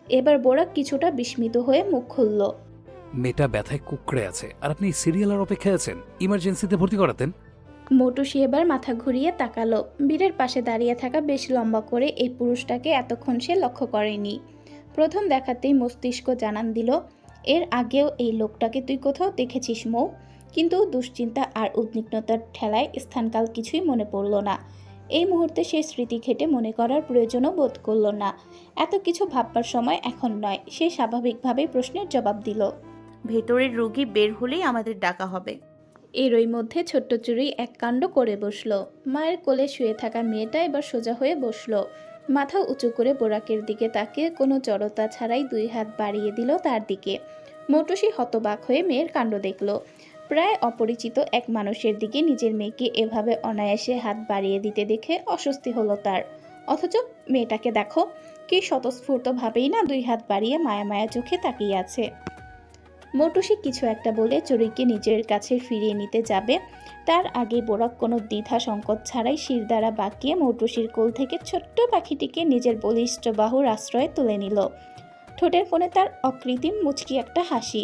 এবার বোরাক কিছুটা বিস্মিত হয়ে মুখ খুলল। মেয়েটা ব্যথায় কুঁকড়ে আছে আর আপনি সিরিয়ালের অপেক্ষায় আছেন, ইমার্জেন্সিতে ভর্তি করাতেন। মৌটুসী এবার মাথা ঘুরিয়ে তাকালো। বীরের পাশে দাঁড়িয়ে থাকা বেশ লম্বা করে এই পুরুষটাকে এতক্ষণ সে লক্ষ্য করেনি। প্রথম দেখাতেই মস্তিষ্ক জানান দিল, এর আগেও এই লোকটাকে তুই কোথাও দেখেছিস মৌ। কিন্তু দুশ্চিন্তা আর উদ্বিগ্নতার ঠেলায় স্থানকাল কিছুই মনে পড়ল না। এই মুহূর্তে সে স্মৃতি ঘেটে মনে করার প্রয়োজনও বোধ করল না। এত কিছু ভাববার সময় এখন নয়। সে স্বাভাবিকভাবেই প্রশ্নের জবাব দিল। ভেতরের রোগী বের হলেই আমাদের ডাকা হবে। এরই মধ্যে ছোট্ট চুড়ি এক কাণ্ড করে বসলো। মায়ের কোলে শুয়ে থাকা মেয়েটা এবার সোজা হয়ে বসলো। মাথা উঁচু করে বোরাকের দিকে তাকিয়ে কোনো জড়তা ছাড়াই 2 হাত বাড়িয়ে দিল তার দিকে। মৌটুসী হতবাক হয়ে মেয়ের কাণ্ড দেখল। প্রায় অপরিচিত এক মানুষের দিকে নিজের মেয়েকে এভাবে অনায়াসে হাত বাড়িয়ে দিতে দেখে অস্বস্তি হলো তার। অথচ মেয়েটাকে দেখো, কি স্বতঃস্ফূর্তভাবেই না 2 হাত বাড়িয়ে মায়া মায়া চোখে তাকিয়ে আছে। মৌটুসী কিছু একটা বলে চড়ুইকে নিজের কাছে ফিরিয়ে নিতে যাবে, তার আগে বোরাক কোনো দ্বিধা সংকোচ ছাড়াই শিরদাঁড়া বাঁকিয়ে মৌটুসীর কোল থেকে ছোট্ট পাখিটিকে নিজের বলিষ্ঠ বাহুর আশ্রয়ে তুলে নিল। ঠোঁটের কোণে তার অকৃত্রিম মুচকি একটা হাসি।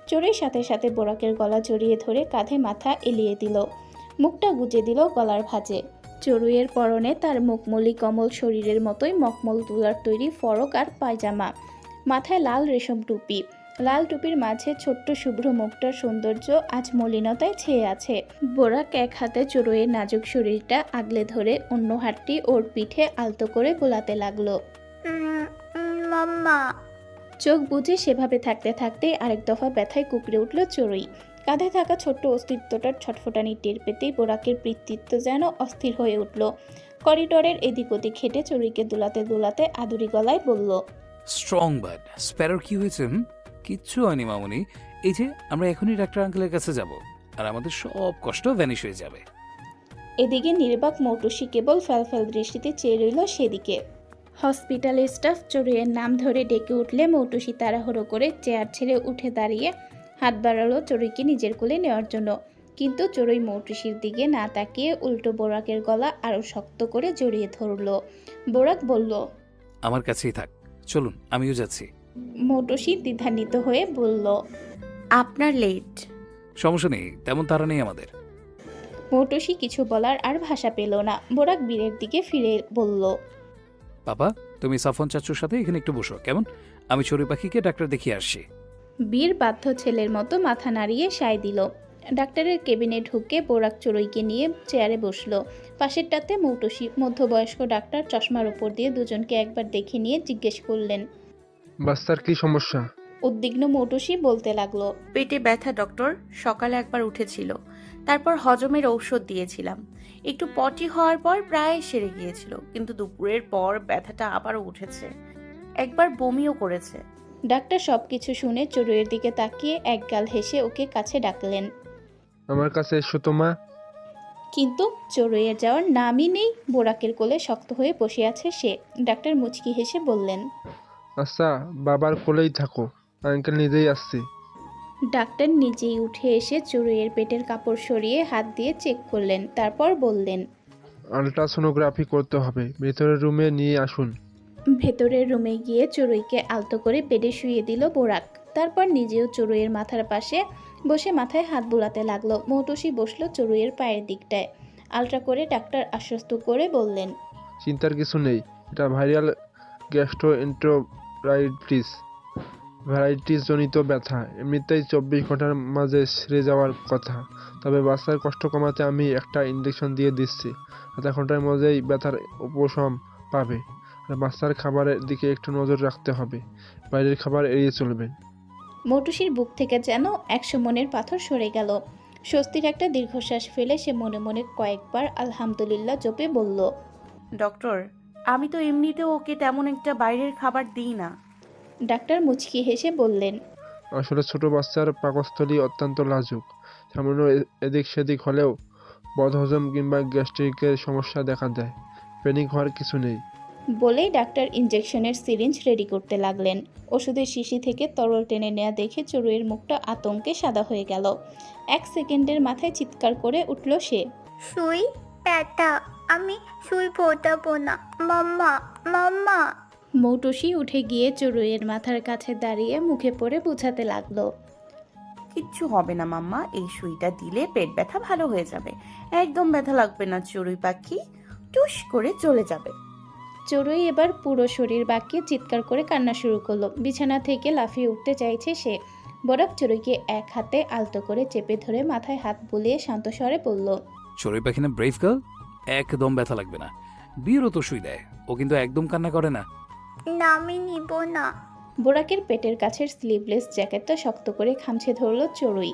চড়ুইর সাথে সাথে বোরাকের গলা জড়িয়ে ধরে কাঁধে মাথা এলিয়ে দিল, মুখটা গুজে দিল গলার ভাঁজে। চড়ুইয়ের পরনে তার মুখমলি কমল শরীরের মতোই মখমল তুলার তৈরি ফরক আর পায়জামা, মাথায় লাল রেশম টুপি। লাল টুপির মাঝে ছোট্ট শুভ্র মুখটার সৌন্দর্য আজ মলিনতায় ছেয়ে আছে। বোরাক এক হাতে চড়ুইয়ের নাজুক শরীরটা আগলে ধরে অন্য হাতটি ওর পিঠে আলতো করে বোলাতে লাগলো। মাম্মা। চোখ বুজে সেভাবে থাকতে থাকতে আরেক দফা ব্যথায় কুঁকড়ে উঠল চড়ুই। কাঁধে থাকা ছোট্ট অস্তিত্বটার ছটফটানি টের পেতেই বোরাকের পিতৃত্ব যেন অস্থির হয়ে উঠল। করিডোরের এদিক ওদিক হেঁটে চড়ুইকে দুলাতে দুলাতে আদুরি গলায় বলল, স্ট্রং বার্ড। স্প্যারোর কি হয়েছে? কিচ্ছু হয়নি মামুনি। এই যে আমরা এখনই ডাক্তার আঙ্কেলের কাছে যাব আর আমাদের সব কষ্ট ভ্যানিশ হয়ে যাবে। এদিকে নির্বাক মৌটুসী কেবল ফ্যালফ্যাল দৃষ্টিতে চেয়ে রইল সেদিকে। হসপিটালের স্টাফ চড়ুইয়ের নাম ধরে ডেকে উঠলে মৌটুসী তাড়াহুড়ো করে চেয়ার ছেড়ে উঠে দাঁড়িয়ে হাত বাড়ালো চড়ুইকে নিজের কোলে নেওয়ার জন্য। কিন্তু চড়ুই মৌটুসীর দিকে না তাকিয়ে উল্টো বোরাকের গলা আরও শক্ত করে জড়িয়ে ধরল। বোরাক বলল, আমার কাছেই থাক, চলুন আমিও যাচ্ছি। মৌটুসী দ্বিধান্বিত হয়ে বলল, আপনার লেট। সমস্যা নেই, তেমন তাড়া নেই আমাদের। মৌটুসী কিছু বলার আর ভাষা পেল না। বোরাক বীরের দিকে ফিরে বলল, বাবা, তুমি সাফন চাচুর সাথে এখানে একটু বসো কেমন? আমি চড়ুই পাখিকে ডাক্তার দেখিয়ে আসছি। বীর বাধ্য ছেলের মতো মাথা নাড়িয়ে সায় দিল। ডাক্তারের কেবিনে ঢুকে বোরাক চড়ুইকে নিয়ে চেয়ারে বসলো। পাশেরটাতে মৌটুসী। মধ্যবয়স্ক ডাক্তার চশমার উপর দিয়ে দুজনকে একবার দেখে নিয়ে জিজ্ঞেস করলেন। বাচ্চার কি সমস্যা? উদ্বিগ্ন মৌটুসী বলতে লাগলো, পেটে ব্যথা ডক্টর, সকালে একবার উঠেছিল, তারপর হজমের ঔষধ দিয়েছিলাম, একটু পটি হওয়ার পর প্রায় সেরে গিয়েছিল, কিন্তু দুপুরের পর ব্যথাটা আবারও উঠেছে, একবার বমিও করেছে। ডাক্তার সবকিছু শুনে চড়ুইয়ের দিকে তাকিয়ে একগাল হেসে ওকে কাছে ডাকলেন। আমার কাছে এসো তো মা। কিন্তু চড়ুইয়ের যাওয়ার নামই নেই। বোরাকের কোলে শক্ত হয়ে বসে আছে সে। ডাক্তার মুচকি হেসে বললেন, আচ্ছা, বাবার কোলেই থাকো, আঙ্কেল নিজেই আসছি। ডাক্তার নিজেই উঠে এসে চড়ুইয়ের পেটের কাপড় সরিয়ে হাত দিয়ে চেক করলেন, তারপর বললেন, আলট্রাসোনোগ্রাফি করতে হবে, ভেতরের রুমে নিয়ে আসুন। ভেতরের রুমে গিয়ে চড়ুইকে আলতো করে বেডে শুইয়ে দিল বোরাক। তারপর নিজেও চড়ুইয়ের মাথার পাশে বসে মাথায় হাত বুলাতে লাগলো। মৌটুসী বসলো চড়ুইয়ের পায়ের দিকটায়। আলট্রা করে ডাক্তার আশ্বস্ত করে বললেন, চিন্তার কিছু নেই, এটা ভাইরাল গ্যাস্ট্রোএন্টেরাইটিস, ভ্যারাইটিস জনিত ব্যথা, এমনিতেই 24 ঘন্টার মাঝে সেরে যাওয়ার কথা। তবে বাচ্চার কষ্ট কমাতে আমি একটা ইঞ্জেকশন দিয়ে দিচ্ছি, আধা ঘন্টার মধ্যেই ব্যথার উপশম পাবে। আর বাচ্চার খাবারের দিকে একটু নজর রাখতে হবে, বাইরের খাবার এড়িয়ে চলবেন। মৌটুসীর বুক থেকে যেন 100 মনের পাথর সরে গেল। স্বস্তির একটা দীর্ঘশ্বাস ফেলে সে মনে মনে কয়েকবার আলহামদুলিল্লাহ জপে বলল, ডক্টর, আমি তো এমনিতেও ওকে তেমন একটা বাইরের খাবার দিই না। ডাক্তার মুচকি হেসে বললেন, আসলে ছোট বাচ্চার পাকস্থলী অত্যন্ত লাজুক, সামান্য এদিক সেদিক হলেও বদহজম কিংবা গ্যাস্ট্রিকের সমস্যা দেখা দেয়। প্যানিক হওয়ার কিছু নেই। বলেই ডাক্তার ইঞ্জেকশনের সিরিঞ্জ রেডি করতে লাগলেন। ওষুধের শিশি থেকে তরল টেনে নেওয়া দেখে চড়ুইয়ের মুখটা আতঙ্কে সাদা হয়ে গেল। 1 সেকেন্ডের মাথায় চিৎকার করে উঠল সে, সুই ব্যথা, আমি সুই ফোটাবো না। মাম্মা, মাম্মা। মৌটুসি উঠে গিয়ে চড়ুইয়ের মাথার কাছে দাঁড়িয়ে মুখে পড়ে বোঝাতে লাগলো। কিচ্ছু হবে না মাম্মা, এই সুইটা দিলে পেট ব্যথা ভালো হয়ে যাবে। একদম ব্যথা লাগবে না, চড়ুই পাখি টুস করে চলে যাবে। চড়ুই এবার পুরো শরীর বাঁকিয়ে চিৎকার করে কান্না শুরু করলো। বিছানা থেকে লাফিয়ে উঠতে চাইছে সে। বরফ চড়ুইকে এক হাতে আলতো করে চেপে ধরে মাথায় হাত বুলিয়ে শান্ত স্বরে বলল, চড়ুই পাখি না ব্রেভ গার্ল, একদম ব্যথা লাগবে না। বীরও তো শুই দেয়, ও কিন্তু একদম কান্না করে না। না, আমি নিব না। বোরাকের পেটের কাছের স্লিভলেস জ্যাকেটটা শক্ত করে খামছে ধরল চড়ুই।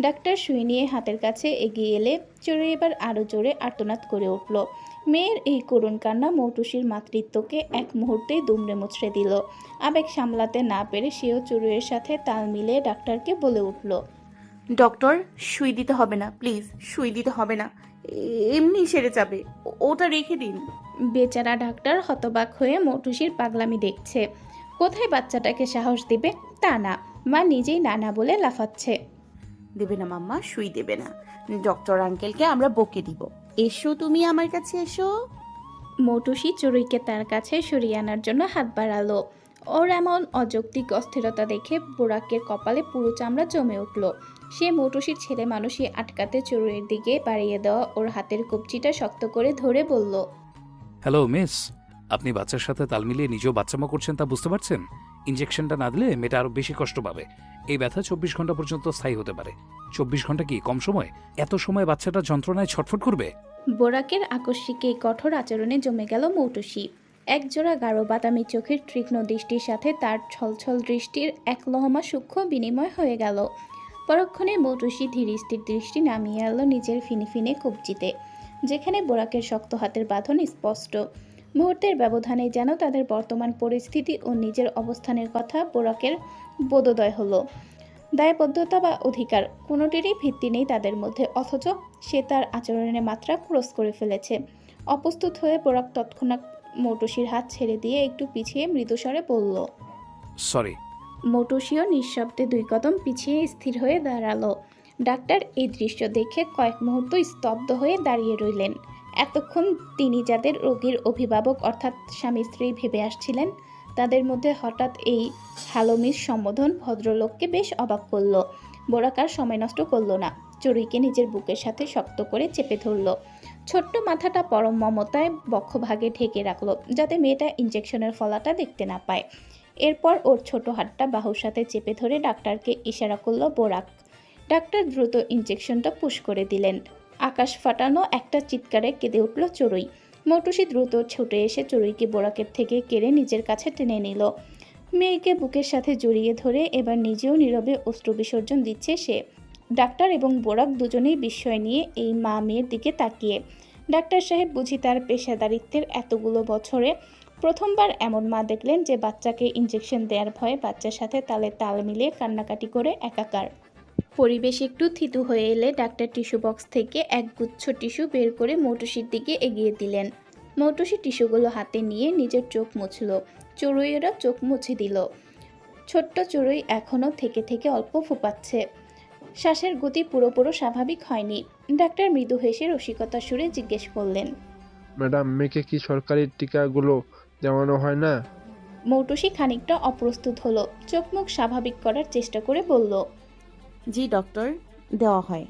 ডাক্তার সুই নিয়ে হাতের কাছে এগিয়ে এলে চড়ুই এবার আরও জোরে আর্তনাদ করে উঠল। মেয়ের এই করুণ কান্না মৌটুসির মাতৃত্বকে এক মুহূর্তেই দুমড়ে মুচড়ে দিল। আবেগ সামলাতে না পেরে সেও চড়ুইয়ের সাথে তাল মিলিয়ে ডাক্তারকে বলে উঠল, ডক্টর, সুই দিতে হবে না, প্লিজ সুই দিতে হবে না, এমনি সেরে যাবে, ওটা রেখে দিন। বেচারা ডাক্তার হতবাক হয়ে মৌটুসির পাগলামি দেখছে। কোথায় বাচ্চাটাকে সাহস দিবে তা না, মা নিজেই নানা বলে লাফাচ্ছে। দেবে না মাম্মা, সুই দেবে না। ডক্টর আঙ্কেলকে আমরা বকে দিব। এসো, তুমি আমার কাছে এসো। মৌটুসি চড়ুইকে তার কাছে সরিয়ে আনার জন্য হাত বাড়ালো। ওর এমন অযৌক্তিক অস্থিরতা দেখে বোরাকের কপালে পুরো চামড়া জমে উঠল। সে মৌটুসির ছেলে মানুষই আটকাতে চড়ুইয়ের দিকে বাড়িয়ে দেওয়া ওর হাতের কবজিটা শক্ত করে ধরে বলল, হ্যালো মিস, আপনি বাচ্চার সাথে তাল মিলিয়ে নিজেও বাচ্চামো করছেন তা বুঝতে পারছেন? ইনজেকশনটা না দিলে মেয়েটা আরো বেশি কষ্ট পাবে। এই ব্যথা 24 ঘন্টা পর্যন্ত স্থায়ী হতে পারে। 24 ঘন্টা কি কম সময়? এত সময় বাচ্চাটা যন্ত্রণায় ছটফট করবে। বোরাকের আকস্মিক এই কঠোর আচরণে জমে গেল মৌটুসি। একজোড়া গাঢ় বাদামি চোখের তীক্ষ্ণ দৃষ্টির সাথে তার ছলছল দৃষ্টির এক লহমা সূক্ষ্ম বিনিময় হয়ে গেল। পরক্ষণে মৌটুসি ধীর স্থির দৃষ্টি নামিয়ে এলো নিজের ফিনে কবজিতে, যেখানে বোরাকের শক্ত হাতের বাঁধন স্পষ্ট। মুহূর্তের ব্যবধানে যেন তাদের বর্তমান পরিস্থিতি ও নিজের অবস্থানের কথা বোরাকের বোধোদয় হলো। দায়বদ্ধতা বা অধিকার কোনোটিরই ভিত্তি নেই তাদের মধ্যে, অথচ সে তার আচরণের মাত্রা ক্রস করে ফেলেছে। অপ্রস্তুত হয়ে বোরাক তৎক্ষণাৎ মৌটুসির হাত ছেড়ে দিয়ে একটু পিছিয়ে মৃদুস্বরে বলল। সরি। মৌটুসিও নিঃশব্দে 2 কদম পিছিয়ে স্থির হয়ে দাঁড়ালো। ডাক্তার এই দৃশ্য দেখে কয়েক মুহূর্ত স্তব্ধ হয়ে দাঁড়িয়ে রইলেন। এতক্ষণ তিনি যাদের রোগীর অভিভাবক অর্থাৎ স্বামী স্ত্রী ভেবে আসছিলেন, তাদের মধ্যে হঠাৎ এই হ্যালোমিস সম্বোধন ভদ্রলোককে বেশ অবাক করল। বোরাকার সময় নষ্ট করল না, চড়ুইকে নিজের বুকের সাথে শক্ত করে চেপে ধরল। ছোট্ট মাথাটা পরম মমতায় বক্ষভাগে ঢেকে রাখলো, যাতে মেয়েটা ইঞ্জেকশনের ফলাটা দেখতে না পায়। এরপর ওর ছোট হাতটা বাহুর সাথে চেপে ধরে ডাক্তারকে ইশারা করলো বোরাক। ডাক্তার দ্রুত ইঞ্জেকশনটা পুশ করে দিলেন। আকাশ ফাটানো একটা চিৎকারে কেঁদে উঠল চড়ুই। মৌটুসি দ্রুত ছুটে এসে চড়ুইকে বোরাকের থেকে কেড়ে নিজের কাছে টেনে নিল। মেয়েকে বুকের সাথে জড়িয়ে ধরে এবার নিজেও নীরবে অশ্রু বিসর্জন দিচ্ছে সে। ডাক্তার এবং বোরাক দুজনেই বিস্ময় নিয়ে এই মা মেয়ের দিকে তাকিয়ে। ডাক্তার সাহেব বুঝি তার পেশাদারিত্বের এতগুলো বছরে প্রথমবার এমন মা দেখলেন যে বাচ্চাকে ইঞ্জেকশন দেওয়ার ভয়ে বাচ্চার সাথে তালে তাল মিলিয়ে কান্নাকাটি করে একাকার। পরিবেশ একটু থিতু হয়ে এলে ডাক্তার টিস্যু বক্স থেকে এক গুচ্ছ টিস্যু বের করে মৌটুসির দিকে এগিয়ে দিলেন। মৌটুসি টিস্যুগুলো হাতে নিয়ে নিজের চোখ মুছল। চড়ুইয়েরা চোখ মুছে দিল। ছোট্ট চড়ুই এখনও থেকে অল্প ফোপাচ্ছে। শ্বাসের গতি পুরোপুরো স্বাভাবিক হয়নি। ডাক্তার মৃদু হেসে রসিকতার সুরে জিজ্ঞেস করলেন, ম্যাডাম, মেয়েকে কি সরকারি টিকাগুলো দেওয়ানো হয় না? মৌটুসি খানিকটা অপ্রস্তুত হলো। চোখ মুখ স্বাভাবিক করার চেষ্টা করে বলল, জি ডক্টর, দেওয়া হয়।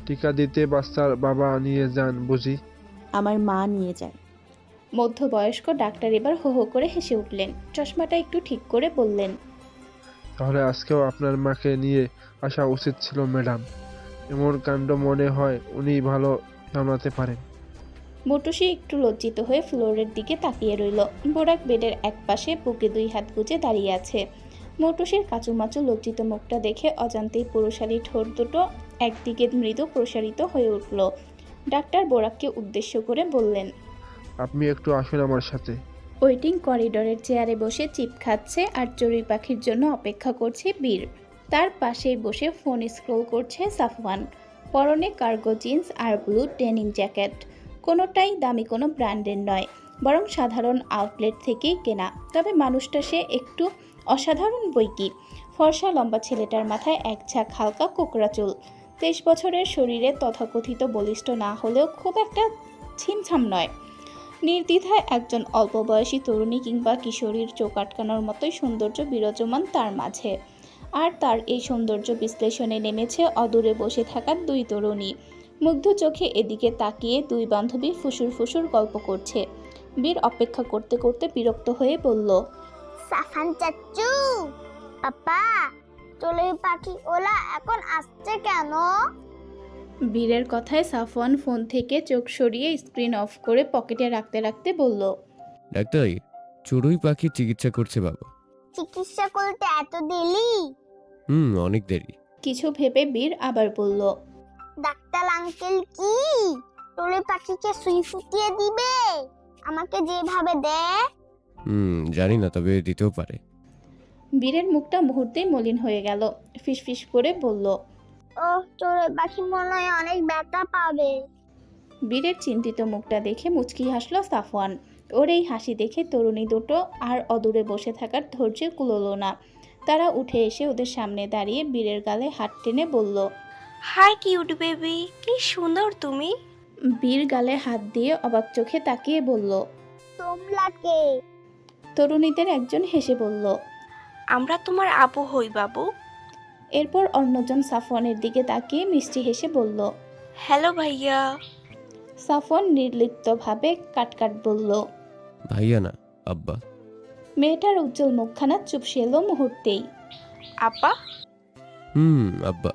টিকা দিতে বাচ্চার বাবা নিয়ে যান বুঝি? আমার মা নিয়ে যায়। মধ্যবয়স্ক ডাক্তার এবার হো হো করে হেসে উঠলেন। চশমাটা একটু ঠিক করে বললেন, তাহলে আজকেও আপনার মাকে নিয়ে আসা উচিত ছিল ম্যাডাম। এমন কাণ্ড মনে হয় উনি ভালো সামলাতে পারেন। মৌটুসি একটু লজ্জিত হয়ে ফ্লোরের দিকে তাকিয়ে রইল। বোরাক বেডের এক পাশে বুকে 2 হাত গুজে দাঁড়িয়ে আছে। মৌটুসির কাচুমাচু লজ্জিত মুখটা দেখে অজান্তেই পুরুষালী ঠোঁট দুটো একদিকে মৃদু প্রসারিত হয়ে উঠল। ডাক্তার বোরাককে উদ্দেশ্য করে বললেন, আপনি একটু আসুন আমার সাথে। ওয়েটিং করিডোরের চেয়ারে বসে চিপ খাচ্ছে আর চড়ুই পাখির জন্য অপেক্ষা করছে বীর। তার পাশেই বসে ফোন স্ক্রোল করছে সাফওয়ান। পরনে কার্গো জিন্স আর ব্লু ডেনিম জ্যাকেট। কোনোটাই দামি কোনো ব্র্যান্ডের নয়, বরং সাধারণ আউটলেট থেকেই কেনা। তবে মানুষটা সে একটু অসাধারণ বৈকি। ফর্সা লম্বা ছেলেটার মাথায় এক ঝাঁক হালকা কোকড়া চুল। 23 বছরের শরীরে তথাকথিত বলিষ্ঠ না হলেও খুব একটা ছিমছাম নয়। নির্দ্বিধায় একজন অল্প বয়সী তরুণী কিংবা কিশোরীর চোখ আটকানোর মতোই সৌন্দর্য বিরাজমান তার মাঝে। আর তার এই সৌন্দর্য বিশ্লেষণে নেমেছে অদূরে বসে থাকা দুই তরুণী। মুগ্ধ চোখে এদিকে তাকিয়ে দুই বান্ধবী ফুসুর ফুসুর গল্প করছে। বীর অপেক্ষা করতে করতে বিরক্ত হয়ে বলল, সাফান চাচ্চু, পাপা চড়ুই পাখি ওলা এখন আসছে কেন? বীরের কথায় সাফওয়ান ফোন থেকে চোখ সরিয়ে স্ক্রিন অফ করে পকেটে রাখতে রাখতে বলল, ডাক্তার, চড়ুই পাখির চিকিৎসা করছে বাবা। চিকিৎসা করতে এত দেরি? অনেক দেরি। কিছু ভেবে বীর আবার বলল, ডাক্তার আঙ্কেল কি চড়ুই পাখিকে সুই ফুটিয়ে দিবে আমাকে যেভাবে দেয়? জানি না, তবে দিতেও পারে। বীরের মুখটা মুহূর্তেই মলিন হয়ে গেল। ফিসফিস করে বলল, ও চড়ুই পাখি মনে হয় অনেক ব্যথা পাবে। বীরের চিন্তিত মুখটা দেখে মুচকি হাসল সাফওয়ান। ওর এই হাসি দেখে তরুণী দুটো আর অদূরে বসে থাকার ধৈর্য কুলোলো না। তারা উঠে এসে ওদের সামনে দাঁড়িয়ে বীরের গালে হাত টেনে বলল, হাই কিউট বেবি, কি সুন্দর তুমি। বীর গালে হাত দিয়ে অবাক চোখে তাকিয়ে বলল। তোমরা কে? তরুণীদের একজন হেসে বলল। আমরা তোমার আপু হই বাবু। এরপর অন্যজন সাফওয়ানের দিকে তাকিয়ে মিষ্টি হেসে বলল। হ্যালো ভাইয়া। সাফওয়ান নির্লিপ্তভাবে কাটকাট বলল। ভাইয়া না, আব্বা। মেয়েটার উজ্জ্বল মুখখানা চুপসে এলো মুহূর্তেই। আপা? আব্বা,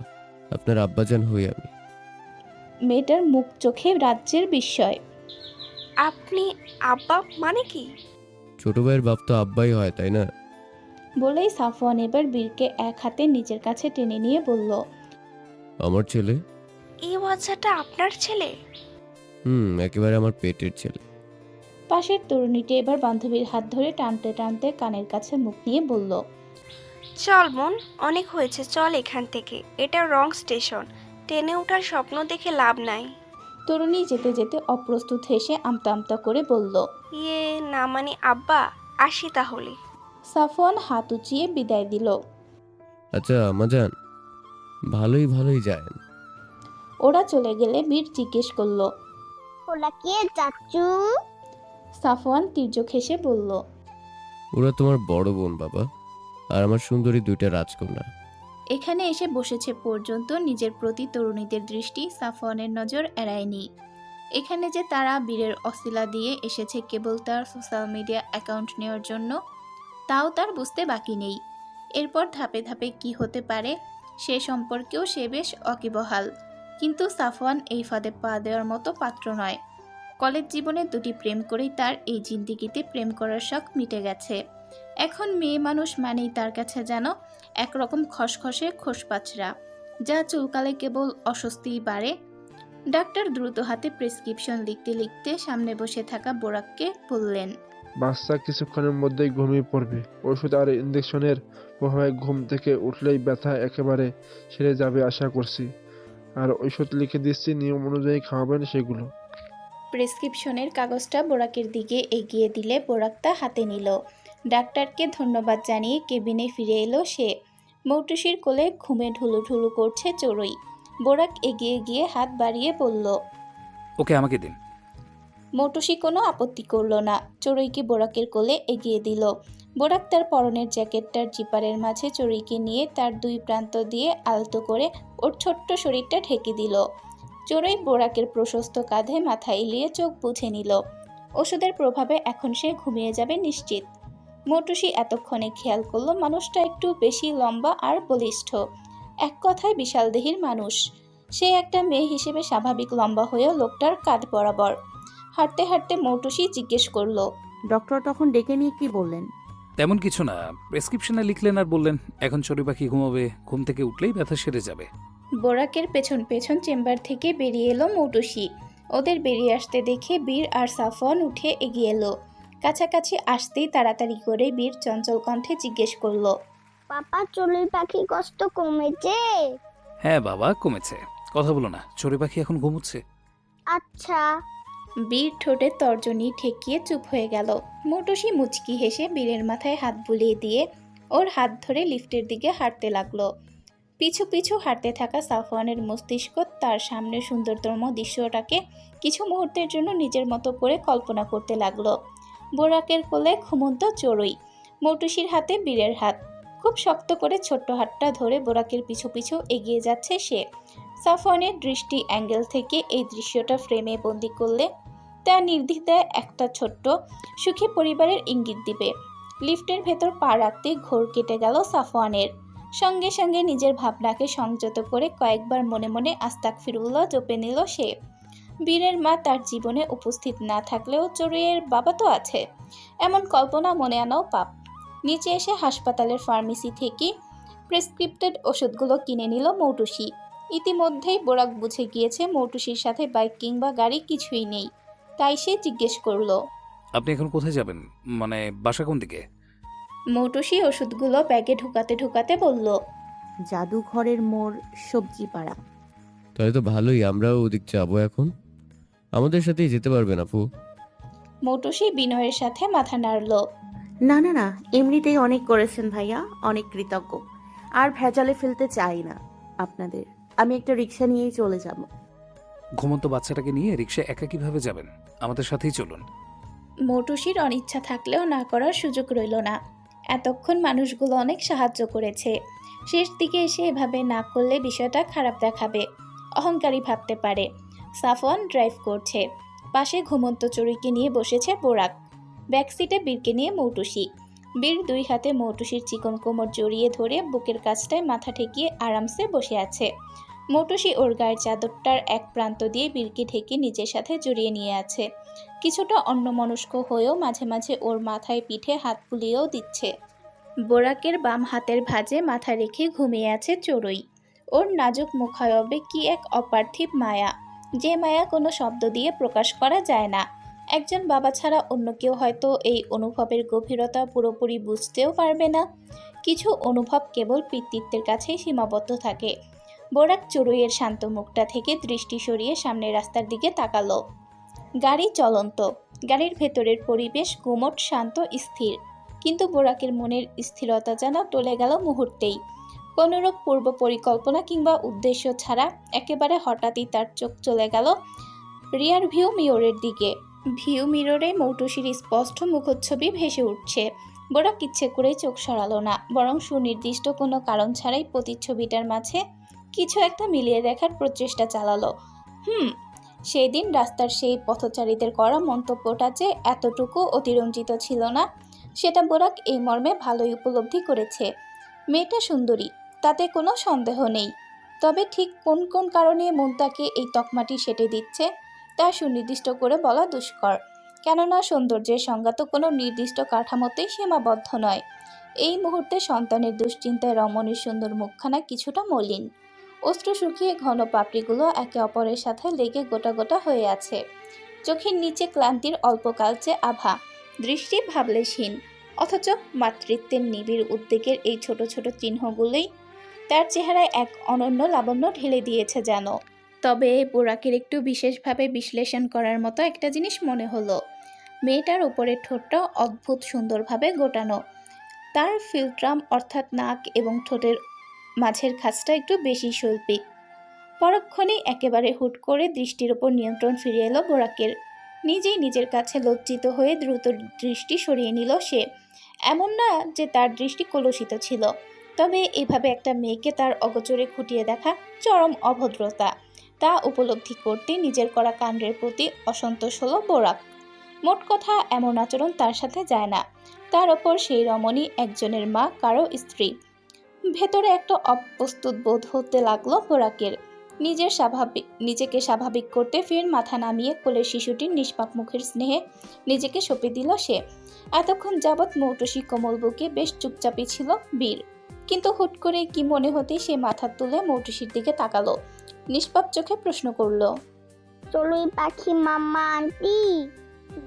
আপনার আব্বাজান হই আমি। মেয়েটার মুখ চোখে রাজ্যের বিস্ময়। আপনি আব্বা মানে কি? ছোট ভাইয়ের বাপ তো আব্বাই হয়, তাই না? বলেই সাফওয়ান এবার বীরকে এক হাতে নিজের কাছে টেনে নিয়ে বলল। আমার ছেলে? এই বাচ্চাটা আপনার ছেলে? একেবারে আমার পেটের ছেলে। পাশের তরুণীটি এবার বান্ধবীর হাত ধরে টানতে টানতে কানের কাছে মুখ নিয়ে বলল। চল মন, অনেক হয়েছে, চল এখান থেকে। এটা রং স্টেশন, ট্রেনে ওঠার স্বপ্ন দেখে লাভ নাই। তরুণী যেতে যেতে অপ্রস্তুত হেসে আমতা আমতা করে বলল। ইয়ে না মানে আব্বা, আসি তাহলে। সাফওয়ান হাত উঁচিয়ে বিদায় দিল। আচ্ছা আমাজান, ভালোই যায়। ওরা চলে গেলে বীর জিজ্ঞেস করল। ওরা কে চাচ্চু? সাফওয়ান তির্যক হেসে বলল। ওরা তোমার বড় বোন বাবা, আর আমার সুন্দরী দুইটা রাজকন্যা। এখানে এসে বসেছে পর্যন্ত নিজের প্রতি তরুণীদের দৃষ্টি সাফওয়ানের নজর এড়ায়নি। এখানে যে তারা বীরের অশিলা দিয়ে এসেছে কেবল তার সোশ্যাল মিডিয়া অ্যাকাউন্ট নেওয়ার জন্য, তাও তার বুঝতে বাকি নেই। এরপর ধাপে ধাপে কি হতে পারে সে সম্পর্কেও সে বেশ ওয়াকিবহাল। কিন্তু সাফওয়ান এই ফাঁদে পা দেওয়ার মতো পাত্র নয়। কলেজ জীবনে দুটি প্রেম করেই তার এই জিন্দিগিতে প্রেম করার শখ মিটে গেছে। এখন মেয়ে মানুষ মানেই তার কাছে যেন একরকম খসখসে খোসপাচড়া, যা চুলকালে কেবল অস্বস্তিই বাড়ে। ডাক্তার দ্রুত হাতে প্রেসক্রিপশন লিখতে লিখতে সামনে বসে থাকা বোরাককে বললেন। বাচ্চা কিছুক্ষণের মধ্যেই ঘুমিয়ে পড়বে। ওষুধ আর ইঞ্জেকশনের প্রভাবে ঘুম থেকে উঠলেই ব্যথা একেবারে সেরে যাবে আশা করছি। আর ওষুধ লিখে দিচ্ছি, নিয়ম অনুযায়ী খাওয়াবেন সেগুলো। প্রেসক্রিপশনের কাগজটা বোরাকের দিকে এগিয়ে দিলে বোরাক তা হাতে নিল। ডাক্তারকে ধন্যবাদ জানিয়ে কেবিনে ফিরে এলো সে। মৌটুসির কোলে ঘুমে ঢুলুঢুলু করছে চড়ুই। বোরাক এগিয়ে গিয়ে হাত বাড়িয়ে বলল। ওকে আমাকে দিন। মৌটুসি কোনো আপত্তি করল না, চড়ুইকে বোরাকের কোলে এগিয়ে দিল। বোরাক তার পরনের জ্যাকেটটার জিপারের মাঝে চড়ুইকে নিয়ে তার দুই প্রান্ত দিয়ে আলতো করে ওর ছোট্ট শরীরটা ঢেকে দিল। চড়ুই বোরাকের প্রশস্ত কাঁধে মাথা এলিয়ে চোখ বুঝে নিল। ওষুধের প্রভাবে এখন সে ঘুমিয়ে যাবে নিশ্চিত। মৌটুসি এতক্ষণে খেয়াল করলো মানুষটা একটু বেশি লম্বা আর বলিষ্ঠ, এক কথায় বিশাল দেহির মানুষ। সে একটা মেয়ে হিসেবে স্বাভাবিক লম্বা হয়েও লোকটার কাঁধ বরাবর। হাঁটতে হাঁটতে মৌটুসি জিজ্ঞেস করলো। ডক্টর তখন ডেকে নিয়ে কি বললেন? তেমন কিছু না, প্রেসক্রিপশনে লিখলেন আর বললেন এখন চড়ুই পাখি ঘুমাবে, ঘুম থেকে উঠলেই ব্যথা সেরে যাবে। বোরাকের পেছন পেছন চেম্বার থেকে বেরিয়ে এলো মৌটুসি। ওদের বেরিয়ে আসতে দেখে বীর আর সাফওয়ান উঠে এগিয়ে এলো। কাছাকাছি আসতেই তাড়াতাড়ি করে বীর চঞ্চল কণ্ঠে জিজ্ঞেস করলো। পাপা চড়ুই পাখি কষ্ট কমেছে? হ্যাঁ বাবা, কমেছে। কথা বলো না, চড়ুই পাখি এখন ঘুমোচ্ছে। আচ্ছা। বীর ঠোঁটে তর্জনী ঠেকিয়ে চুপ হয়ে গেল। মৌটুসি মুচকি হেসে বীরের মাথায় হাত বুলিয়ে দিয়ে ওর হাত ধরে লিফটের দিকে হাঁটতে লাগলো। পিছু পিছু হাঁটতে থাকা সাফওয়ানের মস্তিষ্ক তার সামনে সুন্দরতম দৃশ্যটাকে কিছু মুহূর্তের জন্য নিজের মতো করে কল্পনা করতে লাগলো। বোরাকের কোলে ঘুমন্ত চড়ুই, মৌটুসির হাতে বীরের হাত। খুব শক্ত করে ছোট্ট হাতটা ধরে বোরাকের পিছু পিছু এগিয়ে যাচ্ছে সে। সাফওয়ানের দৃষ্টি অ্যাঙ্গেল থেকে এই দৃশ্যটা ফ্রেমে বন্দি করলে তা নির্দ্বিধায় একটা ছোট্ট সুখী পরিবারের ইঙ্গিত দিবে। লিফটের ভেতর পা রাখতে ঘোর কেটে গেল সাফওয়ানের। সঙ্গে সঙ্গে নিজের ভাবনাকে সংযত করে কয়েকবার মনে মনে আস্তাগফিরুল্লাহ জপে নিল সে। বীরের মা তার জীবনে উপস্থিত না থাকলেও চড়ুইয়ের বাবা তো আছে, এমন কল্পনা মনে আনাও পাপ। নিচে এসে হাসপাতালের ফার্মেসি থেকে প্রেসক্রিপ্টেড ওষুধগুলো কিনে নিল মৌটুসি। ইতিমধ্যেই বোরাক বুঝে গিয়েছে মৌটুসির সাথে বাইক কিংবা গাড়ি কিছুই নেই, তাই সে জিজ্ঞেস করলো, আপনি এখন কোথায় যাবেন, মানে বাসা কোন দিকে? মৌটুসি ওষুধগুলো ব্যাগে ঢুকাতে ঢুকাতে বলল, জাদুঘরের মোড়, সবজি পাড়া। তাহলে তো ভালোই, আমরাও ওদিক যাবো এখন। আমাদের সাথেই যেতে পারবেন আপু? মৌটুসি বিনয়ের সাথে মাথা নাড়ল। না না না, এমনিতেই অনেক করেছেন ভাইয়া, অনেক কৃতজ্ঞ। আর ভেজালে ফেলতে চাই না আপনাদের। আমি একটা রিক্সা নিয়েই চলে যাব। ঘুমন্ত বাচ্চাটাকে নিয়ে রিক্সায় একা কিভাবে যাবেন? আমাদের সাথেই চলুন। মৌটুসির অনিচ্ছা থাকলেও না করার সুযোগ রইল না। এতক্ষণ মানুষগুলো অনেক সাহায্য করেছে, শেষ দিকে এসে এভাবে না করলে বিষয়টা খারাপ দেখাবে, অহংকারী ভাবতে পারে। সাফওয়ান ড্রাইভ করছে, পাশে ঘুমন্ত চড়ুইকে নিয়ে বসেছে বোরাক, ব্যাকসিটে বীরকে নিয়ে মৌটুসি। বীর দুই হাতে মৌটুসির চিকন কোমর জড়িয়ে ধরে বুকের কাছটায় মাথা ঠেকিয়ে আরামসে বসে আছে। মৌটুসি ওর গায়ের চাদরটার এক প্রান্ত দিয়ে বীরকে ঢেকে নিজের সাথে জড়িয়ে নিয়ে আছে। কিছুটা অন্যমনস্ক হয়েও মাঝে মাঝে ওর মাথায় পিঠে হাত বুলিয়েও দিচ্ছে। বোরাকের বাম হাতের ভাঁজে মাথা রেখে ঘুমিয়ে আছে চড়ুই। ওর নাজুক মুখায়বে কি এক অপার্থিব মায়া, যে মায়া কোনো শব্দ দিয়ে প্রকাশ করা যায় না। একজন বাবা ছাড়া অন্য কেউ হয়তো এই অনুভবের গভীরতা পুরোপুরি বুঝতেও পারবে না। কিছু অনুভব কেবল পিতৃত্বের কাছেই সীমাবদ্ধ থাকে। বোরাক চড়ুইয়ের শান্ত মুখটা থেকে দৃষ্টি সরিয়ে সামনের রাস্তার দিকে তাকালো। গাড়ি চলন্ত, গাড়ির ভেতরের পরিবেশ গুমট, শান্ত, স্থির। কিন্তু বোরাকের মনের স্থিরতা যেন টলে গেল মুহূর্তেই। কোনোরূপ পূর্ব পরিকল্পনা কিংবা উদ্দেশ্য ছাড়া একেবারে হঠাৎই তার চোখ চলে গেল রিয়ার ভিউ মিররের দিকে। ভিউ মিররে মৌটুসির স্পষ্ট মুখচ্ছবি ভেসে উঠছে। বোরাক ইচ্ছে করেই চোখ সরালো না, বরং সুনির্দিষ্ট কোনো কারণ ছাড়াই প্রতিচ্ছবিটার মাঝে কিছু একটা মিলিয়ে দেখার প্রচেষ্টা চালালো। সেই দিন রাস্তার সেই পথচারীদের করা মন্তব্যটা যে এতটুকু অতিরঞ্জিত ছিল না, সেটা বোরাক এই মর্মে ভালোই উপলব্ধি করেছে। মেয়েটা সুন্দরী, তাতে কোনো সন্দেহ নেই, তবে ঠিক কোন কোন কারণে মন তাকে এই তকমাটি সেটে দিচ্ছে তা সুনির্দিষ্ট করে বলা দুষ্কর। কেননা সৌন্দর্যের সংজ্ঞা তো কোনো নির্দিষ্ট কাঠামোতেই সীমাবদ্ধ নয়। এই মুহূর্তে সন্তানের দুশ্চিন্তায় রমণীর সুন্দর মুখখানা কিছুটা মলিন, অশ্রু শুকিয়ে ঘন পাপড়িগুলো একে অপরের সাথে লেগে গোটা গোটা হয়ে আছে। চোখের নিচে ক্লান্তির অল্পকালচে আভা, দৃষ্টি ভাবলেশহীন, অথচ মাতৃত্বের নিবিড় উদ্বেগের এই ছোট ছোট চিহ্নগুলোই তার চেহারায় এক অনন্য লাবণ্য ঢেলে দিয়েছে যেন। তবে বোরাকের একটু বিশেষভাবে বিশ্লেষণ করার মতো একটা জিনিস মনে হলো। মেয়েটার উপরের ঠোঁটটা অদ্ভুত সুন্দরভাবে গোটানো, তার ফিল্ট্রাম অর্থাৎ নাক এবং ঠোঁটের মাঝের খাঁজটা একটু বেশি শৈল্পিক। পরক্ষণেই একেবারে হুট করে দৃষ্টির ওপর নিয়ন্ত্রণ ফিরে এলো বোরাকের। নিজেই নিজের কাছে লজ্জিত হয়ে দ্রুত দৃষ্টি সরিয়ে নিল সে। এমন না যে তার দৃষ্টি কলুষিত ছিল, তবে এভাবে একটা মেয়েকে তার অগোচরে খুঁটিয়ে দেখা চরম অভদ্রতা, তা উপলব্ধি করতে নিজের করা কাণ্ডের প্রতি অসন্তোষ হলো বোরাক। মোট কথা, এমন আচরণ তার সাথে যায় না। তার ওপর সেই রমণী একজনের মা, কারো স্ত্রী। ভেতরে একটা অপ্রস্তুত বোধ হতে লাগলো বোরাকের। নিজেকে স্বাভাবিক করতে ফের মাথা নামিয়ে কোলের শিশুটির নিষ্পাপ মুখের স্নেহে নিজেকে সঁপে দিল সে। এতক্ষণ যাবৎ মৌটুসি কোমল বুকে বেশ চুপচাপই ছিল বীর, কিন্তু হুট করে কি মনে হতে সে মাথা তুলে মৌটুসির দিকে তাকালো, নিষ্পাপ চোখে প্রশ্ন করলো, চড়ুই পাখি মাম্মা আন্টি,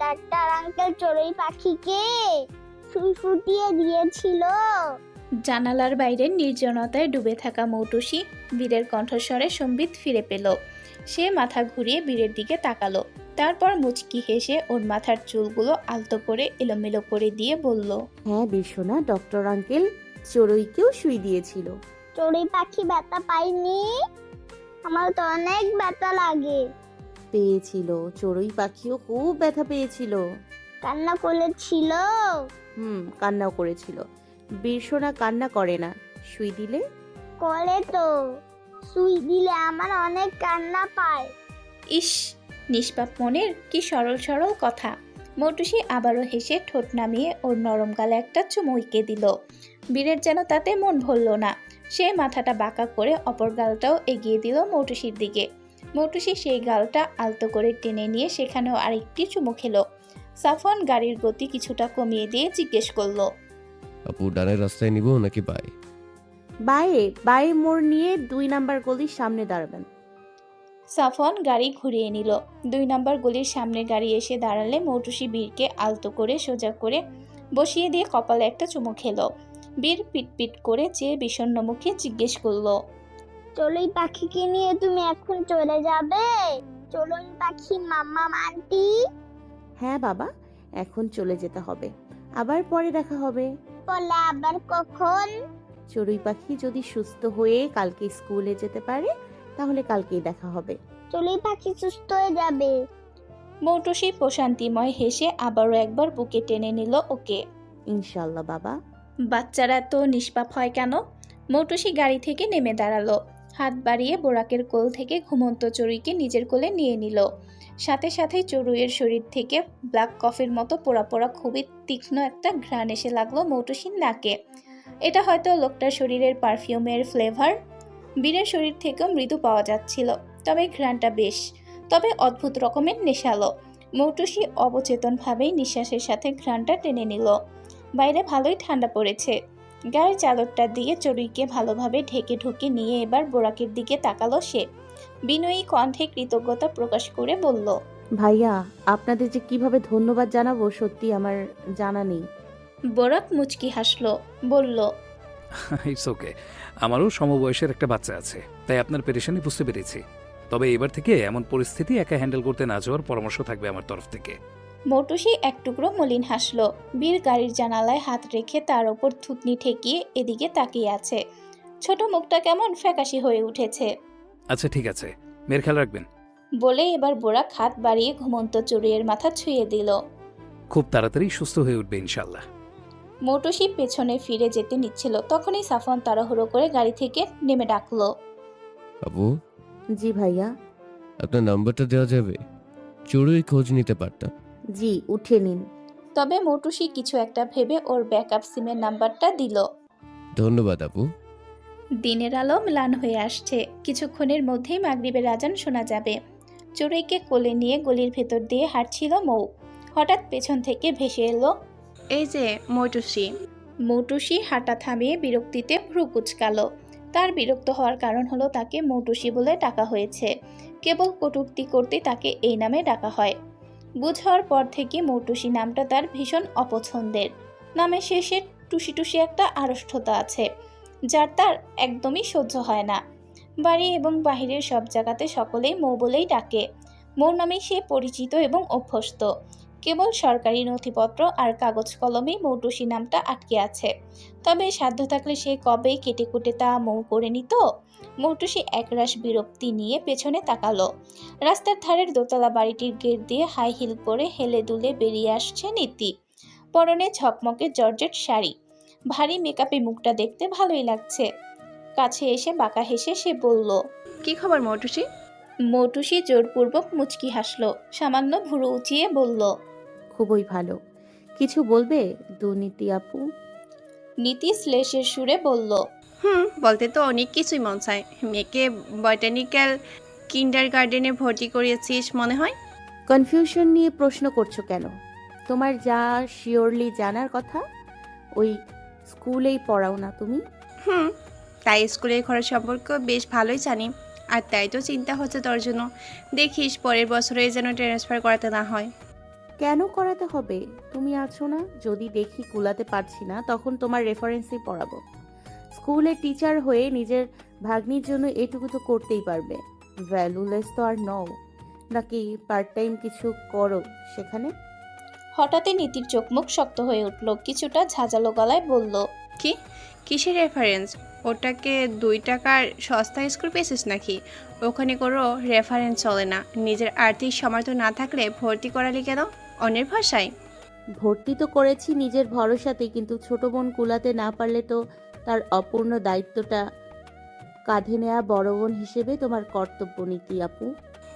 ডাক্তার আঙ্কেল চড়ুই পাখিকে সুই ফুটিয়ে দিয়েছিল? জানালার বাইরের নির্জনতায় ডুবে থাকা মৌটুসি বীরের কণ্ঠস্বরে সম্বিত ফিরে পেল। সে মাথা ঘুরিয়ে বীরের দিকে তাকালো, তারপর মুচকি হেসে ওর মাথার চুলগুলো আলতো করে এলোমেলো করে দিয়ে বলল, হ্যাঁ বিশ্বনাথ, ডক্টর আঙ্কেল চড়ুইকেও শুই দিয়েছিল। চড়ুই পাখি ব্যথা পাইনি? আমার তো অনেক ব্যথা লাগে। পেয়েছিল, চড়ুই পাখিও খুব ব্যথা পেয়েছিল। কান্না করেছিল? কান্নাও করেছিল। বীরসোনা কান্না করে না, সুই দিলে করে তো, সুই দিলে আমার অনেক কান্না পায়। ইস, নিষ্পাপ মনের কি সরল সরল কথা। মৌটুসি আবারও হেসে ঠোঁট নামিয়ে ওর নরম গালে একটা চুমু এঁকে দিল। বীরের যেন তাতে মন ভরল না। সে মাথাটা বাঁকা করে অপর গালটাও এগিয়ে দিল মৌটুসির দিকে। মৌটুসি সেই গালটা আলতো করে টেনে নিয়ে সেখানেও আরেকটি চুমু খেলো। সাফওয়ান গাড়ির গতি কিছুটা কমিয়ে দিয়ে জিজ্ঞেস করলো, আপু ডানের রাস্তায় নিব নাকি বাই? বাইরে মোড় নিয়ে 2 নাম্বার গলির সামনে দাঁড়াবেন। সাফওয়ান গাড়ি ঘুরিয়ে নিল। 2 নম্বর গলির সামনে গাড়ি এসে দাঁড়ালে মৌটুসি বীরকে আলতো করে সোজা করে বসিয়ে দিয়ে কপালে একটা চুমু খেলো। বীর পিটপিট করে চেয়ে বিষণ্ণ মুখে জিজ্ঞেস করলো, চড়ুই পাখিকে নিয়ে তুমি এখন চলে যাবে? চড়ুই পাখি মাম্মা আন্টি? হ্যাঁ বাবা, এখন চলে যেতে হবে, আবার পরে দেখা হবে। বলে আবার কখন? চড়ুই পাখি যদি সুস্থ হয়ে কালকে স্কুলে যেতে পারে তাহলে কালকেই দেখা হবে। চড়ুই পাখি সুস্থ হয়ে যাবে। মৌটুসি প্রশান্তিময় হেসে আবারও একবার বুকে টেনে নিল ওকে। ইনশাল্লাহ বাবা। বাচ্চারা তো নিষ্পাপ হয় কেন? মৌটুসি গাড়ি থেকে নেমে দাঁড়ালো। হাত বাড়িয়ে বোরাকের কোল থেকে ঘুমন্ত চড়ুইকে নিজের কোলে নিয়ে নিল। সাথে সাথেই চড়ুইয়ের শরীর থেকে ব্ল্যাক কফির মতো পোড়া পোড়া খুবই তীক্ষ্ণ একটা ঘ্রাণ এসে লাগলো মৌটুসির নাকে। এটা হয়তো লোকটার শরীরের পারফিউমের ফ্লেভার। বীরের শরীর থেকেও মৃদু পাওয়া যাচ্ছিল, তবে ঘ্রাণটা বেশ, তবে অদ্ভুত রকমের নেশালো। মৌটুসি অবচেতনভাবেই নিঃশ্বাসের সাথে ঘ্রাণটা টেনে নিল। বাইরে ভালোই ঠান্ডা পড়েছে। গায়ের চাদরটা দিয়ে চড়ুইকে ভালোভাবে ঢেকে ঢুকে নিয়ে এবার বোরাকের দিকে তাকালো সে। বিনয়ী কণ্ঠে কৃতজ্ঞতা প্রকাশ করে বলল, ভাইয়া, আপনাদের যে কিভাবে ধন্যবাদ জানাবো সত্যি আমার জানা নেই। বোরাক মুচকি হাসলো, বলল, ইটস ওকে, আমারও সমবয়সের একটা বাচ্চা আছে, তাই আপনার পেরেশানি বুঝতে পেরেছি। তবে এবার থেকে এমন পরিস্থিতি একা হ্যান্ডেল করতে না যাওয়ার পরামর্শ থাকবে আমার তরফ থেকে। মৌটুসি এক টুকরো মলিন হাসলো। বীর গাড়ির জানালায় হাত রেখে তার ওপর থুতনি ঠেকিয়ে এদিকে তাকিয়ে আছে। ছোট মুখটা কেমন ফ্যাকাশি হয়ে উঠেছে। আচ্ছা ঠিক আছে, মেয়ের খেয়াল রাখবেন। বলে এবার বোরাক হাত বাড়িয়ে ঘুমন্ত চড়ুইয়ের মাথা ছুঁয়ে দিল। খুব তাড়াতাড়ি সুস্থ হয়ে উঠবে ইনশাল্লাহ। মৌটুসি পেছনে ফিরে যেতে নিচ্ছিল, তখনই সাফওয়ান তাড়াহুড়ো করে গাড়ি থেকে নেমে ডাকলো, আপু জি ভাইয়া। আপনার নাম্বারটা দেওয়া যাবে? চড়ুই খোঁজ নিতে পারতাম। জি, উঠে নিন। তবে মৌটুসি কিছু একটা ভেবে ওর ব্যাকআপ সিমের নাম্বারটা দিল। ধন্যবাদ আপু। দিনের আলো ম্লান হয়ে আসছে। কিছুক্ষণের মধ্যেই মাগরিবের আজান শোনা যাবে। চড়ুইকে কোলে নিয়ে গলির ভেতর দিয়ে হাঁটছিল মৌ। হঠাৎ পেছন থেকে ভেসে এলো, এই যে মৌটুসি। মৌটুসি হাঁটা থামিয়ে বিরক্তিতে ভ্রু কুচকালো। তার বিরক্ত হওয়ার কারণ হলো তাকে মৌটুসি বলে ডাকা হয়েছে। কেবল কটূক্তি করতে তাকে এই নামে ডাকা হয়। বুঝ হওয়ার পর থেকে মৌটুসি নামটা তার ভীষণ অপছন্দের। নামের শেষে টুসি টুসি একটা আড়ষ্ঠতা আছে, যার তার একদমই সহ্য হয় না। বাড়ি এবং বাহিরের সব জায়গাতে সকলেই মৌ বলেই ডাকে। মৌ নামেই সে পরিচিত এবং অভ্যস্ত। কেবল সরকারি নথিপত্র আর কাগজ কলমেই মৌটুসি নামটা আটকে আছে। তবে সাধ্য থাকলে সে কবেই কেটে কুটে তা মৌ করে নিত। মৌটুসি একরাশ বিরক্তি নিয়ে পেছনে তাকালো। রাস্তার ধারের দোতলা বাড়িটির গেট দিয়ে হাই হিল পরে হেলে দুলে বেরিয়ে আসছে নীতি। পরনে ঝকমকে জর্জেট শাড়ি, ভারী মেকআপে মুখটা দেখতে ভালোই লাগছে। কাছে এসে বাঁকা হেসে সে বলল, কি খবর মৌটুসি? মৌটুসি জোরপূর্বক মুচকি হাসলো, সামান্য ভুরু উঁচিয়ে বলল, খুবই ভালো। কিছু বলবে দুর্নীতি আপু? নীতি শ্লেষের সুরে বলল, বলতে তো অনেক কিছুই মন চায়। মেয়েকে বটানিক্যাল কিন্ডারগার্ডেনে ভর্তি করিয়েছিস মনে হয়। কনফিউশন নিয়ে প্রশ্ন করছো কেন? তোমার যা শিওরলি জানার কথা ওই স্কুলেই পড়াও না তুমি? তাই স্কুলের খরচ সম্পর্কে বেশ ভালোই জানি। আর তাই তো চিন্তা হচ্ছে তোর জন্য। দেখিস পরের বছরে যেন ট্রান্সফার করাতে না হয়। কেন করাতে হবে? তুমি আছো না। যদি দেখি কুলাতে পারছি না তখন তোমার রেফারেন্সই পড়াবো। স্কুলের টিচার হয়ে নিজের ভাগ্নির জন্য এটুকু তো করতেই পারবে। ভ্যালুলেস তো আর নও নাকি পার্ট টাইম কিছু করো সেখানে? হঠাৎই নীতির চোখ মুখ শক্ত হয়ে উঠল। কিছুটা ঝাঁঝালো গলায় বলল, কি কিসের রেফারেন্স? ওটাকে 2 টাকার সস্তা স্কুল পেয়েছিস নাকি? ওখানে কোনো রেফারেন্স চলে না। নিজের আর্থিক সামর্থ্য না থাকলে ভর্তি করালি কেন অন্যের ভাষায়? ভর্তি তো করেছি নিজের ভরসাতে, কিন্তু ছোট বোন কুলাতে না পারলে তো তার অপূর্ণ দায়িত্বটা কাঁধে নেওয়া বড় বোন হিসেবে তোমার কর্তব্য নীতি আপু।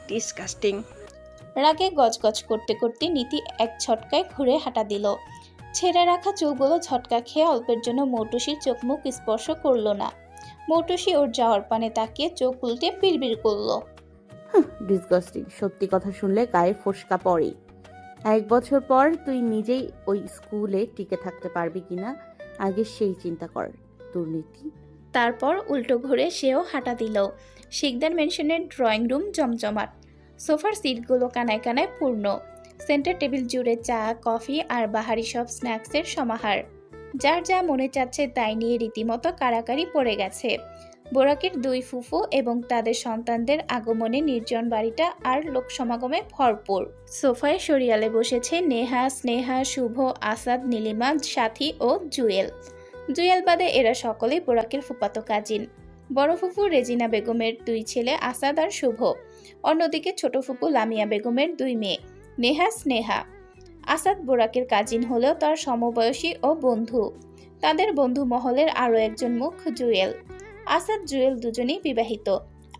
ডিসকাস্টিং। রাগে গজগজ করতে করতে নীতি এক ঝটকায় ঘুরে হাঁটা দিল। ছেড়ে রাখা চুলগুলো ঝটকা খেয়ে অল্পের জন্য মৌটুসির চোখ মুখ স্পর্শ করলো না। মৌটুসি ওর যাওয়ার পানে তাকিয়ে চোখ উল্টে বিড়বিড় করলো। ডিসগাস্টিং। সত্যি কথা শুনলে গায়ে ফোসকা পড়ে। 1 বছর পর তুই নিজেই ওই স্কুলে টিকে থাকতে পারবি কিনা আগে সেই চিন্তা কর। দুর্নীতি। তারপর উল্টো ঘুরে সেও হাঁটা দিল। শিকদার মেনশনের ড্রয়িং রুম জমজমাট। সোফার সিটগুলো কানায় কানায় পূর্ণ। সেন্টার টেবিল জুড়ে চা, কফি আর বাহারি সব স্ন্যাক্সের সমাহার। যার যা মনে চাচ্ছে তাই নিয়ে রীতিমতো কাড়াকাড়ি পড়ে গেছে। বোরাকের 2 ফুফু এবং তাদের সন্তানদের আগমনে নির্জন বাড়িটা আর লোক সমাগমে ভরপুর। সোফায় সরিয়ালে বসেছে নেহা, স্নেহা, শুভ, আসাদ, নীলিমা, সাথী ও জুয়েল। জুয়েল বাদে এরা সকলেই বোরাকের ফুফাতো কাজিন। বড় ফুফু রেজিনা বেগমের 2 ছেলে আসাদ আর শুভ। অন্যদিকে ছোট ফুফু লামিয়া বেগমের 2 মেয়ে নেহা, স্নেহা। আসাদ বোরাকের কাজিন হলেও তার সমবয়সী ও বন্ধু। তাদের বন্ধু মহলের আরও একজন মুখ জুয়েল। আসাদ, জুয়েল দুজনেই বিবাহিত,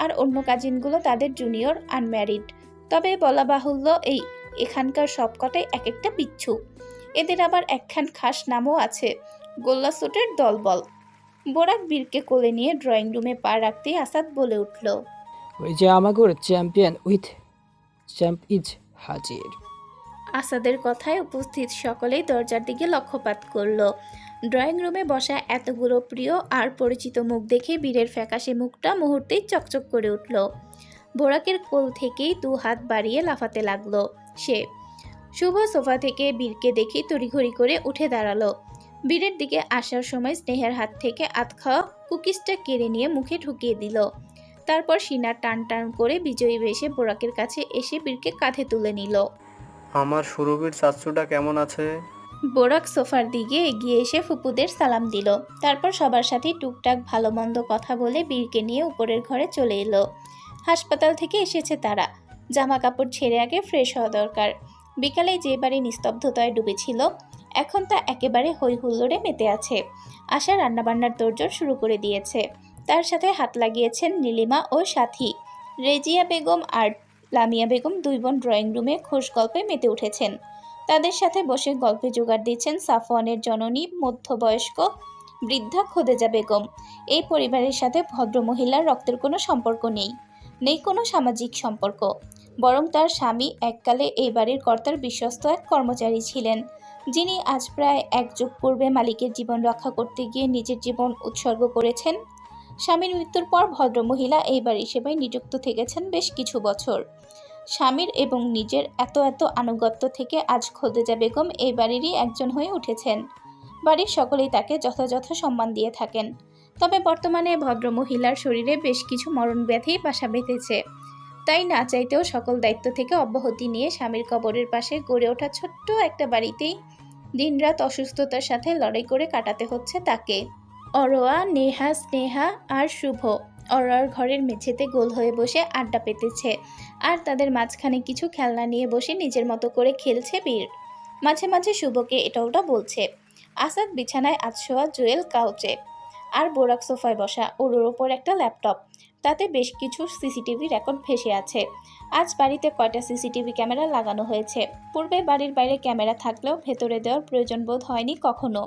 আর অন্য কাজিনগুলো তাদের জুনিয়র আনম্যারিড। তবে বলা বাহুল্য এখানকার সবকটাই এক একটা বিচ্ছু। এদের আবার একখান খাস নামও আছে, গোল্লা সুটের দলবল। বোরাক বীরকে কোলে নিয়ে ড্রয়িং রুমে পা রাখতেই আসাদ বলে উঠল, ওই যে আমাগোর চ্যাম্পিয়ন উইথ চ্যাম্প ইজ হাজির। আসাদের কথায় উপস্থিত সকলেই দরজার দিকে লক্ষ্যপাত করল। ড্রয়িং রুমে বসা এতগুলো প্রিয় আর পরিচিত মুখ দেখে বীরের ফ্যাকাশে মুখটা মুহূর্তেই চকচক করে উঠল। বোরাকের কোল থেকেই 2 হাত বাড়িয়ে লাফাতে লাগলো সে। শুভ সোফা থেকে বীরকে দেখে তড়িঘড়ি করে উঠে দাঁড়ালো। বীরের দিকে আসার সময় স্নেহের হাত থেকে আধখাওয়া কুকিজটা কেড়ে নিয়ে মুখে ঢুকিয়ে দিল। তারপর সিনা টান টান করে বিজয়ী বেশে বোরাকের কাছে এসে বীরকে কাঁধে তুলে নিল। আমার সুরভির চাচুটা কেমন আছে? বোরাক সোফার দিকে এগিয়ে এসে ফুপুদের সালাম দিল। তারপর সবার সাথে টুকটাক ভালো মন্দ কথা বলে বীরকে নিয়ে উপরের ঘরে চলে এলো। হাসপাতাল থেকে এসেছে তারা, জামা কাপড় ছেড়ে আগে ফ্রেশ হওয়া দরকার। বিকালে যে বাড়ি নিস্তব্ধতায় ডুবেছিল এখন তা একেবারে হই হুল্লোড়ে মেতে আছে। আশা রান্নাবান্নার তোড়জোড় শুরু করে দিয়েছে। তার সাথে হাত লাগিয়েছেন নীলিমা ও সাথী। রেজিয়া বেগম আর লামিয়া বেগম 2 বোন ড্রয়িং রুমে খোশ গল্পে মেতে উঠেছেন। তাদের সাথে বসে গল্পে জোগাড় দিচ্ছেন সাফওয়ানের জননী মধ্যবয়স্ক বৃদ্ধা খোদেজা বেগম। এই পরিবারের সাথে ভদ্রমহিলার রক্তের কোনো সম্পর্ক নেই কোনো সামাজিক সম্পর্ক, বরং তার স্বামী এককালে এই বাড়ির কর্তার বিশ্বস্ত এক কর্মচারী ছিলেন, যিনি আজ প্রায় 1 যুগ পূর্বে মালিকের জীবন রক্ষা করতে গিয়ে নিজের জীবন উৎসর্গ করেছেন। স্বামীর মৃত্যুর পর ভদ্রমহিলা এই বাড়ির সেবায় নিযুক্ত থেকেছেন বেশ কিছু বছর। স্বামীর এবং নিজের এত আনুগত্য থেকে আজ খোদেজা বেগম এই বাড়িরই একজন হয়ে উঠেছেন। বাড়ির সকলেই তাকে যথাযথ সম্মান দিয়ে থাকেন। তবে বর্তমানে ভদ্রমহিলার শরীরে বেশ কিছু মরণ ব্যাধি বাসা বেঁধেছে। তাই না চাইতেও সকল দায়িত্ব থেকে অব্যাহতি নিয়ে স্বামীর কবরের পাশে গড়ে ওঠা ছোট্ট একটা বাড়িতেই দিনরাত অসুস্থতার সাথে লড়াই করে কাটাতে হচ্ছে তাকে। অরোয়া, নেহা, স্নেহা আর শুভ অরোয়ার ঘরের মেঝেতে গোল হয়ে বসে আড্ডা পেতেছে, আর তাদের মাঝখানে কিছু খেলনা নিয়ে বসে নিজের মতো করে খেলছে বীর। মাঝে মাঝে শুভকে এটা ওটা বলছে। আসাদ বিছানায় আতশোয়া, জুয়েল কাউচে, আর বোরাক সোফায় বসা। ওর ওপর একটা ল্যাপটপ, তাতে বেশ কিছু সিসিটিভি রেকর্ড ভেসে আছে। আজ বাড়িতে কয়টা সিসিটিভি ক্যামেরা লাগানো হয়েছে। পূর্বে বাড়ির বাইরে ক্যামেরা থাকলেও ভেতরে দেওয়ার প্রয়োজন বোধ হয়নি কখনো।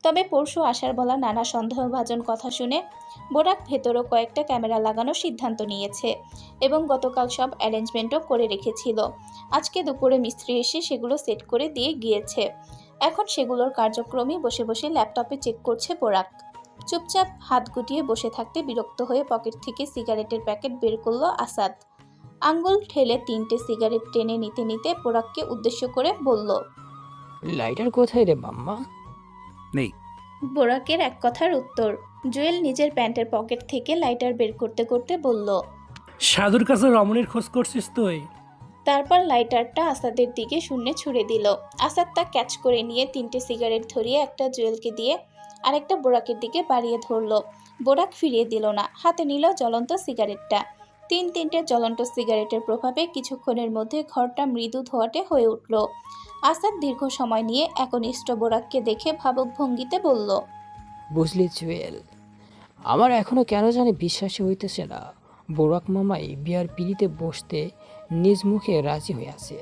তবে পরশু আসার বলা নানা সন্দেহভাজন কথা শুনে বোরাক ভেতরও কয়েকটা ক্যামেরা লাগানোর সিদ্ধান্ত নিয়েছে এবং গতকাল সব অ্যারেঞ্জমেন্টও করে রেখেছিল। আজকে দুপুরে মিস্ত্রি এসে সেগুলো সেট করে দিয়ে গিয়েছে। এখন সেগুলোর কার্যক্রমই বসে বসে ল্যাপটপে চেক করছে বোরাক। চুপচাপ হাত গুটিয়ে বসে থাকতে বিরক্ত হয়ে পকেট থেকে সিগারেটের প্যাকেট বের করলো আসাদ। আঙ্গুল ঠেলে 3টে সিগারেট টেনে নিতে নিতে বোরাককে উদ্দেশ্য করে বলল, লাইটার কোথায় রে মাম্মা? নেই। বোরাকের এক কথার উত্তর। জুয়েল নিজের প্যান্টের পকেট থেকে লাইটার বের করতে করতে বলল, সাধুর কাছে রমণীর খোঁজ করছিস তুই? তারপর লাইটারটা আসাদের দিকে শূন্যে ছুড়ে দিল। আসাদ তা ক্যাচ করে নিয়ে 3টে সিগারেট ধরিয়ে একটা জুয়েলকে দিয়ে আরেকটা বোরাকের দিকে বাড়িয়ে ধরলো। বোরাক ফিরিয়ে দিল না, হাতে নিল জ্বলন্ত সিগারেটটা। তিনটে জ্বলন্ত সিগারেটের প্রভাবে কিছুক্ষণের মধ্যে ঘরটা মৃদু ধোঁয়াটে হয়ে উঠল। আসাদ দীর্ঘ সময় নিয়ে একনিষ্ঠ বোরাককে দেখে ভাবুক ভঙ্গিতে বলল, বুঝলি জুয়েল, আমার এখনো কেন জানি বিশ্বাসই হইতেছে না বোরাক মামাই বিয়ার পিড়িতে বসতে নিজ মুখে রাজি হয়ে আছে।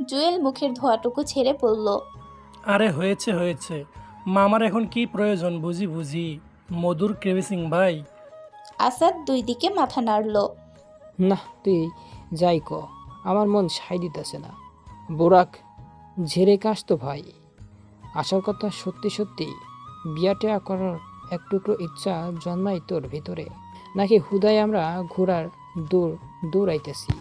জুয়েল মুখের ধোঁয়াটুকু ছেড়ে বলল, আরে হয়েছে হয়েছে, মামার এখন কি প্রয়োজন বুঝি বুঝি, মধুর ক্রেভিসিং ভাই। আসাদ দুই দিকে মাথা নাড়ল। না তুই যাই ক, আমার মন সাই দিতেছে না। বোরাক ঝেড়ে কাস তো ভাই, আসল কথা সত্যি সত্যি বিয়াটা করার এক টুকরো ইচ্ছা জন্মাই তোর ভিতরে, নাকি হুদায় আমরা ঘোড়ার দৌড়াইতেছি?